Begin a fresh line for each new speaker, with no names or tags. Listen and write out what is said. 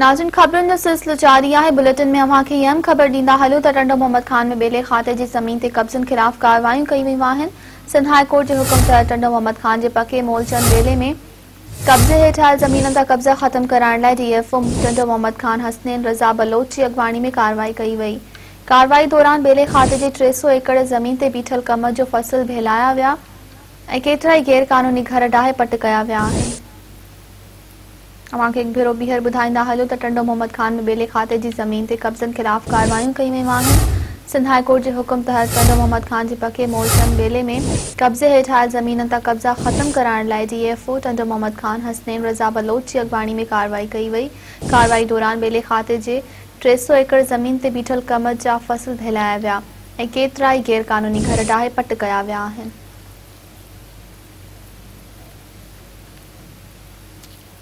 नाज़रीन, ख़बरुनि जो सिलसिलो जारी आहे। बुलेटिन में अव्हांखे अहम ख़बर ॾींदा हलियूं त टंडो मोहम्मद खान में बेले खाते जी ज़मीन ते कब्ज़नि ख़िलाफ़ कार्रवायूं कई वयूं आहिनि। सिंध हाई कोर्ट जे हुकुम तहत टंडो मोहम्मद खान जे पके मोलचंद बेले में कब्ज़े हेठि आयल ज़मीननि तां कब्ज़ा ख़त्म कराइण लाइ DFO टंडो मोहम्मद खान हसनैन रज़ा बलोच जी अॻवानी में कार्रवाई कई वई। कार्रवाई दौरान बेले खाते जे 300 एकड़ ज़मीन ते बीठल कम जो फ़सुल बहिलाया विया ऐं केतिरा ई गैर क़ानूनी घर डाहे पट कया विया आहिनि। अव्हांखे हिकु भेरो ॿीहर ॿुधाईंदा हलियूं त टंडो मोहम्मद खान में बेले खाते जी ज़मीन ते कब्ज़नि ख़िलाफ़ कार्रवायूं कई वयूं आहिनि। सिंध हाई कोर्ट जे हुकुम तहत टंडो मोहम्मद खान जे पके मोलचंद बेले में कब्ज़े हेठि आयल ज़मीननि तां कब्ज़ा ख़त्म कराइण लाइ DFO टंडो मोहम्मद खान हसनैन रज़ा बलोच जी अॻवानी में कार्रवाई कई वई। कार्रवाई दौरान बेले खाते जे 300 एकड़ ज़मीन ते बीठल कम जा फ़सुल बहिलाया विया ऐं केतिरा ई गैर क़ानूनी घर डाहे पट कया विया आहिनि।